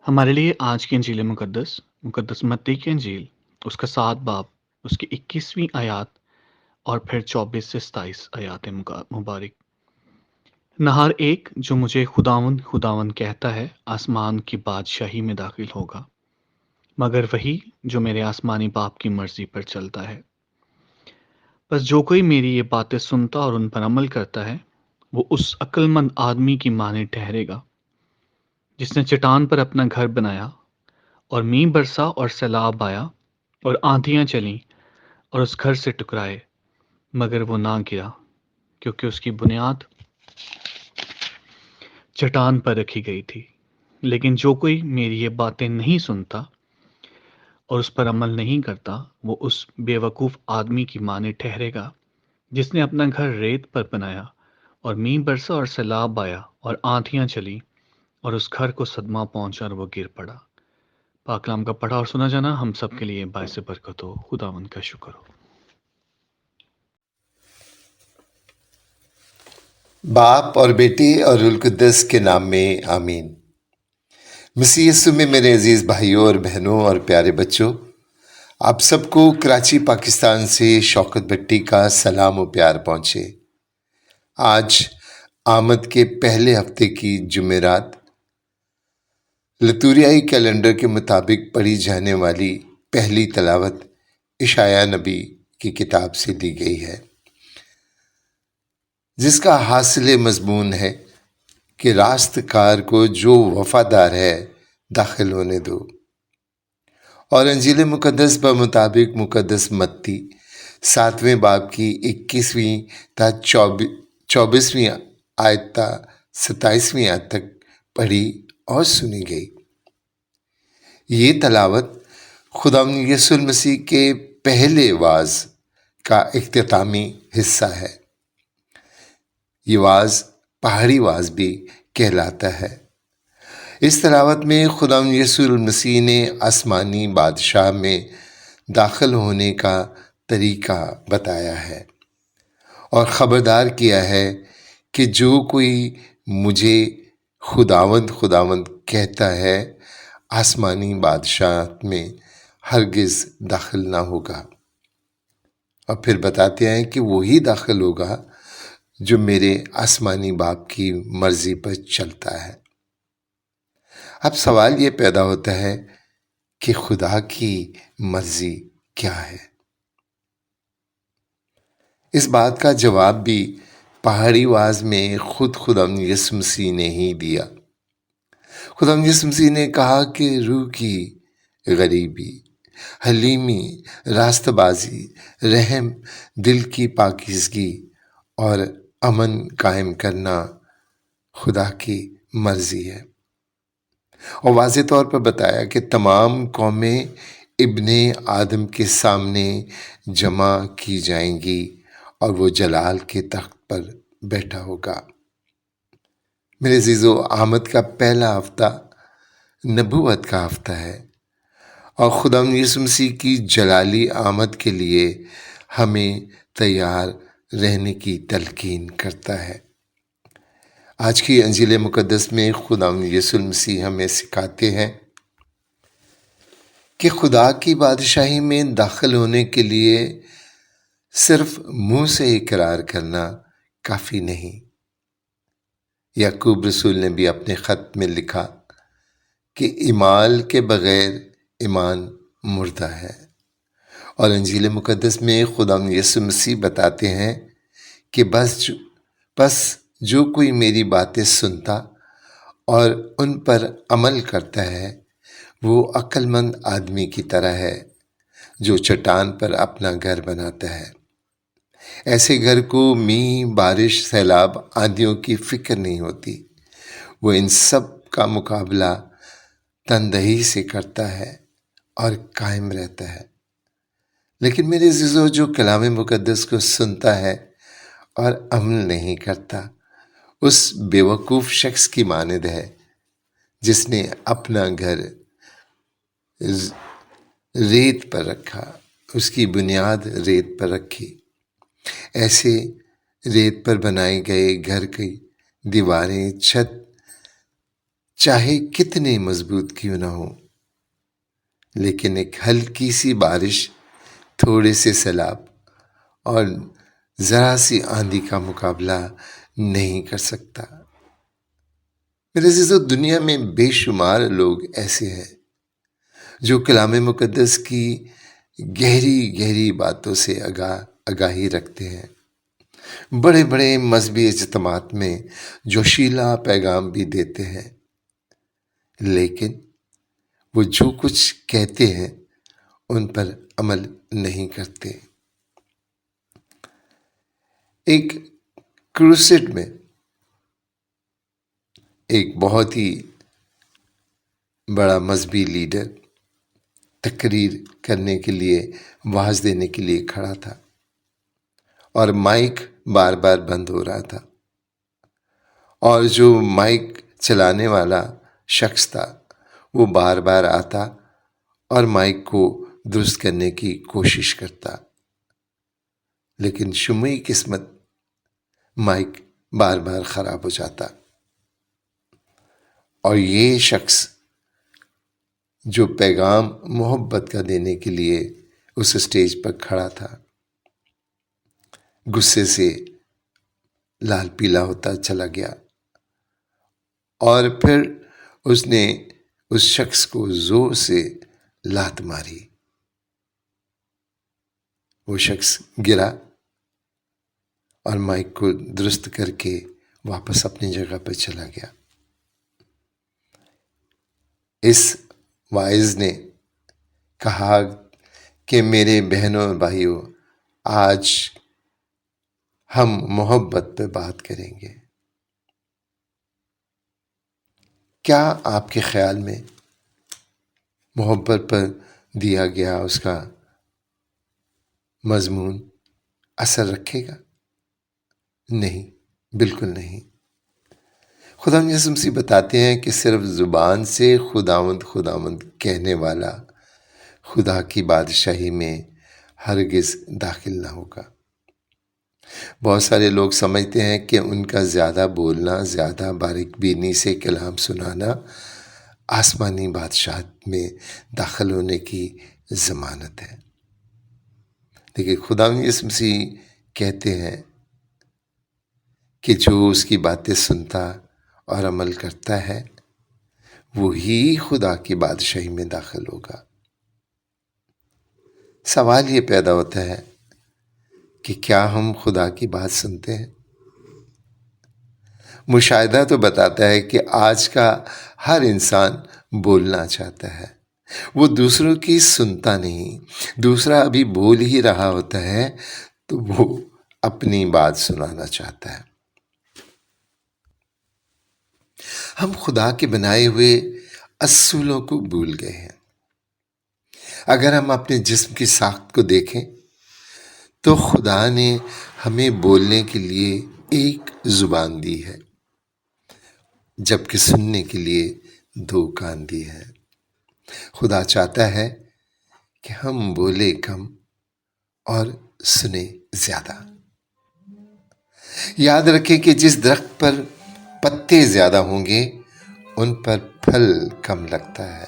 ہمارے لیے آج کی انجیل مقدس متی کی انجیل، اس کا 7 باب، اس کی 21ویں آیات اور پھر 24 سے 27 آیات مبارک۔ نہار ایک جو مجھے خداوند خداوند کہتا ہے آسمان کی بادشاہی میں داخل ہوگا، مگر وہی جو میرے آسمانی باپ کی مرضی پر چلتا ہے۔ بس جو کوئی میری یہ باتیں سنتا اور ان پر عمل کرتا ہے، وہ اس عقل مند آدمی کی مانند ٹھہرے گا جس نے چٹان پر اپنا گھر بنایا، اور مینہ برسا اور سیلاب آیا اور آندھیاں چلیں اور اس گھر سے ٹکرائے، مگر وہ نہ گرا کیونکہ اس کی بنیاد چٹان پر رکھی گئی تھی۔ لیکن جو کوئی میری یہ باتیں نہیں سنتا اور اس پر عمل نہیں کرتا، وہ اس بے وقوف آدمی کی مانند ٹھہرے گا جس نے اپنا گھر ریت پر بنایا، اور مینہ برسا اور سیلاب آیا اور آندھیاں چلی اور اس گھر کو صدمہ پہنچا اور وہ گر پڑا۔ پاک کلام کا پڑھا اور سنا جانا ہم سب کے لیے باعث برکت ہو۔ خداوند کا شکر ہو۔ باپ اور بیٹے اور روح القدس کے نام میں آمین۔ مسیح یسوع میں میرے عزیز بھائیوں اور بہنوں اور پیارے بچوں، آپ سب کو کراچی پاکستان سے شوکت بھٹی کا سلام و پیار پہنچے۔ آج آمد کے پہلے ہفتے کی جمعرات لتوریائی کیلنڈر کے مطابق پڑھی جانے والی پہلی تلاوت اشعیاء نبی کی کتاب سے لی گئی ہے، جس کا حاصل مضمون ہے کہ راست کار کو جو وفادار ہے داخل ہونے دو۔ اور انجیل مقدس بمطابق مقدس متی 7ویں باب کی 21ویں تا 24ویں آیت تا 27ویں آیت تک پڑھی اور سنی گئی۔ یہ تلاوت خداوند یسوع المسیح کے پہلے وعظ کا اختتامی حصہ ہے۔ یہ وعظ پہاڑی وعظ بھی کہلاتا ہے۔ اس تلاوت میں خداوند یسوع المسیح نے آسمانی بادشاہ میں داخل ہونے کا طریقہ بتایا ہے اور خبردار کیا ہے کہ جو کوئی مجھے خداوند خداوند کہتا ہے آسمانی بادشاہ میں ہرگز داخل نہ ہوگا، اور پھر بتاتے ہیں کہ وہی داخل ہوگا جو میرے آسمانی باپ کی مرضی پر چلتا ہے۔ اب سوال یہ پیدا ہوتا ہے کہ خدا کی مرضی کیا ہے؟ اس بات کا جواب بھی پہاڑی وعظ میں خود خداوند یسوع مسیح نے ہی دیا۔ خداوند یسوع مسیح نے کہا کہ روح کی غریبی، حلیمی، راست بازی، رحم، دل کی پاکیزگی اور امن قائم کرنا خدا کی مرضی ہے، اور واضح طور پر بتایا کہ تمام قومیں ابن آدم کے سامنے جمع کی جائیں گی اور وہ جلال کے تخت پر بیٹھا ہوگا۔ میرے عزیزو، آمد کا پہلا ہفتہ نبوت کا ہفتہ ہے، اور خداوند یسوع مسیح کی جلالی آمد کے لیے ہمیں تیار رہنے کی تلقین کرتا ہے۔ آج کی انجیل مقدس میں خداوند یسوع المسیح ہمیں سکھاتے ہیں کہ خدا کی بادشاہی میں داخل ہونے کے لیے صرف منہ سے اقرار کرنا کافی نہیں۔ یعقوب رسول نے بھی اپنے خط میں لکھا کہ ایمان کے بغیر ایمان مردہ ہے، اور انجیل مقدس میں خداوند یسوع مسیح بتاتے ہیں کہ بس جو کوئی میری باتیں سنتا اور ان پر عمل کرتا ہے وہ عقل مند آدمی کی طرح ہے جو چٹان پر اپنا گھر بناتا ہے۔ ایسے گھر کو مینہ، بارش، سیلاب، آندھیوں کی فکر نہیں ہوتی۔ وہ ان سب کا مقابلہ تندہی سے کرتا ہے اور قائم رہتا ہے۔ لیکن میرے عزیزو، جو کلام مقدس کو سنتا ہے اور عمل نہیں کرتا، اس بے وقوف شخص کی مانند ہے جس نے اپنا گھر ریت پر رکھا، اس کی بنیاد ریت پر رکھی۔ ایسے ریت پر بنائے گئے گھر کی دیواریں، چھت چاہے کتنے مضبوط کیوں نہ ہو، لیکن ایک ہلکی سی بارش، تھوڑے سے سیلاب اور ذرا سی آندھی کا مقابلہ نہیں کر سکتا۔ میرے عزیزو، دنیا میں بے شمار لوگ ایسے ہیں جو کلام مقدس کی گہری گہری باتوں سے آگاہی رکھتے ہیں، بڑے بڑے مذہبی اجتماعات میں جوشیلا پیغام بھی دیتے ہیں، لیکن وہ جو کچھ کہتے ہیں ان پر عمل نہیں کرتے۔ ایک کروسیڈ میں ایک بہت ہی بڑا مذہبی لیڈر تقریر کرنے کے لیے، وعظ دینے کے لیے کھڑا تھا، اور مائک بار بار بند ہو رہا تھا، اور جو مائک چلانے والا شخص تھا وہ بار بار آتا اور مائک کو درست کرنے کی کوشش کرتا، لیکن شموئی قسمت مائک بار بار خراب ہو جاتا، اور یہ شخص جو پیغام محبت کا دینے کے لیے اس اسٹیج پر کھڑا تھا، غصے سے لال پیلا ہوتا چلا گیا، اور پھر اس نے اس شخص کو زور سے لات ماری۔ وہ شخص گرا اور مائک کو درست کر کے واپس اپنی جگہ پر چلا گیا۔ اس واعظ نے کہا کہ میرے بہنوں اور بھائیوں، آج ہم محبت پہ بات کریں گے۔ کیا آپ کے خیال میں محبت پر دیا گیا اس کا مضمون اثر رکھے گا؟ نہیں، بالکل نہیں۔ خدا یسوع مسیح بتاتے ہیں کہ صرف زبان سے خداوند خداوند کہنے والا خدا کی بادشاہی میں ہرگز داخل نہ ہوگا۔ بہت سارے لوگ سمجھتے ہیں کہ ان کا زیادہ بولنا، زیادہ باریک بینی سے کلام سنانا آسمانی بادشاہت میں داخل ہونے کی ضمانت ہے، لیکن خدا یسوع مسیح کہتے ہیں کہ جو اس کی باتیں سنتا اور عمل کرتا ہے وہی خدا کی بادشاہی میں داخل ہوگا۔ سوال یہ پیدا ہوتا ہے کہ کیا ہم خدا کی بات سنتے ہیں؟ مشاہدہ تو بتاتا ہے کہ آج کا ہر انسان بولنا چاہتا ہے، وہ دوسروں کی سنتا نہیں۔ دوسرا ابھی بول ہی رہا ہوتا ہے تو وہ اپنی بات سنانا چاہتا ہے۔ ہم خدا کے بنائے ہوئے اصولوں کو بھول گئے ہیں۔ اگر ہم اپنے جسم کی ساخت کو دیکھیں تو خدا نے ہمیں بولنے کے لیے ایک زبان دی ہے، جبکہ سننے کے لیے 2 کان دی ہے۔ خدا چاہتا ہے کہ ہم بولے کم اور سنے زیادہ۔ یاد رکھیں کہ جس درخت پر پتے زیادہ ہوں گے ان پر پھل کم لگتا ہے۔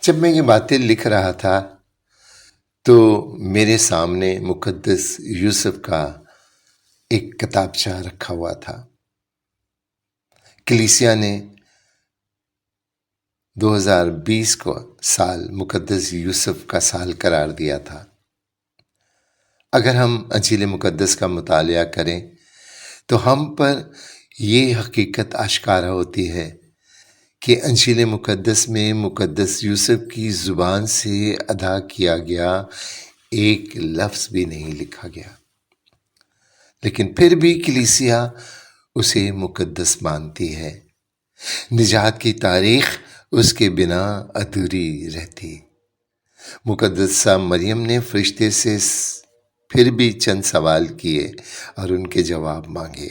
جب میں یہ باتیں لکھ رہا تھا تو میرے سامنے مقدس یوسف کا ایک کتابچہ رکھا ہوا تھا۔ کلیسیا نے 2020 کو سال مقدس یوسف کا سال قرار دیا تھا۔ اگر ہم انجیل مقدس کا مطالعہ کریں تو ہم پر یہ حقیقت آشکارا ہوتی ہے کہ انجیل مقدس میں مقدس یوسف کی زبان سے ادا کیا گیا ایک لفظ بھی نہیں لکھا گیا، لیکن پھر بھی کلیسیا اسے مقدس مانتی ہے۔ نجات کی تاریخ اس کے بنا ادھوری رہتی۔ مقدسہ مریم نے فرشتے سے پھر بھی چند سوال کیے اور ان کے جواب مانگے،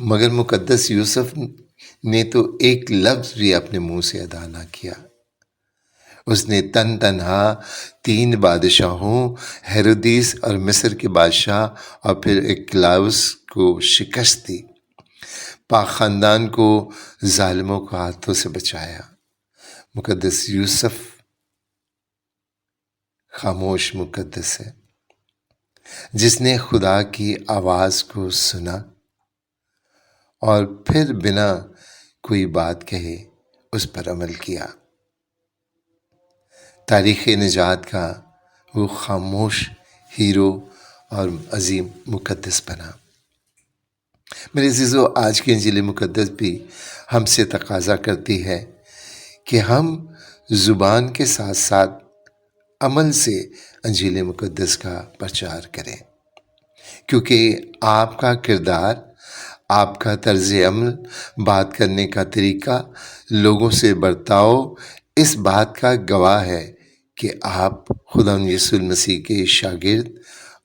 مگر مقدس یوسف نے تو ایک لفظ بھی اپنے منہ سے ادا نہ کیا۔ اس نے تنہا 3 بادشاہوں، ہیرودیس اور مصر کے بادشاہ اور پھر ایکلاؤس کو شکست دی۔ پاک خاندان کو ظالموں کے ہاتھوں سے بچایا۔ مقدس یوسف خاموش مقدس ہے، جس نے خدا کی آواز کو سنا اور پھر بنا کوئی بات کہے اس پر عمل کیا۔ تاریخ نجات کا وہ خاموش ہیرو اور عظیم مقدس بنا۔ میرے عزیزو، آج کی انجیل مقدس بھی ہم سے تقاضا کرتی ہے کہ ہم زبان کے ساتھ ساتھ عمل سے انجیل مقدس کا پرچار کریں، کیونکہ آپ کا کردار، آپ کا طرز عمل، بات کرنے کا طریقہ، لوگوں سے برتاؤ اس بات کا گواہ ہے کہ آپ خدا یسوع مسیح کے شاگرد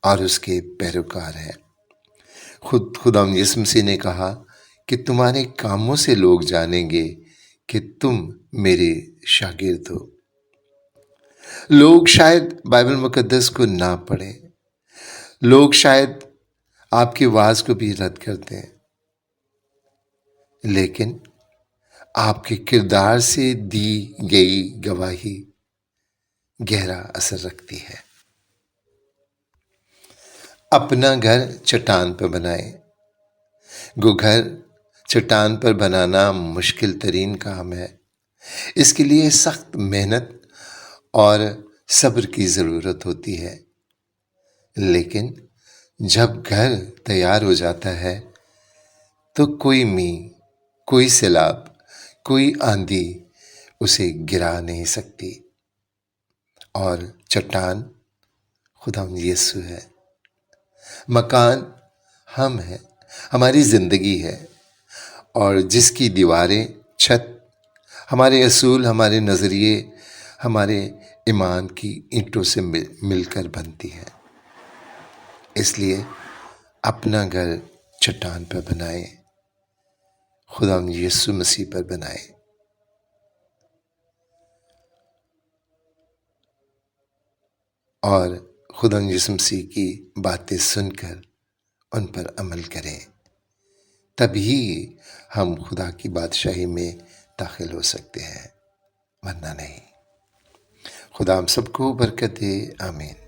اور اس کے پیروکار ہیں۔ خدا یسوع مسیح نے کہا کہ تمہارے کاموں سے لوگ جانیں گے کہ تم میرے شاگرد ہو۔ لوگ شاید بائبل مقدس کو نہ پڑھیں، لوگ شاید آپ کی آواز کو بھی رد کر دیں، لیکن آپ کے کردار سے دی گئی گواہی گہرا اثر رکھتی ہے۔ اپنا گھر چٹان پر بنائیں۔ گھر چٹان پر بنانا مشکل ترین کام ہے۔ اس کے لیے سخت محنت اور صبر کی ضرورت ہوتی ہے، لیکن جب گھر تیار ہو جاتا ہے تو کوئی میںہ، کوئی سیلاب، کوئی آندھی اسے گرا نہیں سکتی۔ اور چٹان خدا یسوع ہے، مکان ہم ہیں، ہماری زندگی ہے، اور جس کی دیواریں، چھت، ہمارے اصول، ہمارے نظریے، ہمارے ایمان کی اینٹوں سے مل کر بنتی ہے۔ اس لیے اپنا گھر چٹان پر بنائیں، خدا یسوع مسیح پر بنائیں۔ اور خدا یسوع مسیح کی باتیں سن کر ان پر عمل کریں، تبھی ہم خدا کی بادشاہی میں داخل ہو سکتے ہیں، ورنہ نہیں۔ خدا ہم سب کو برکت دے، آمین۔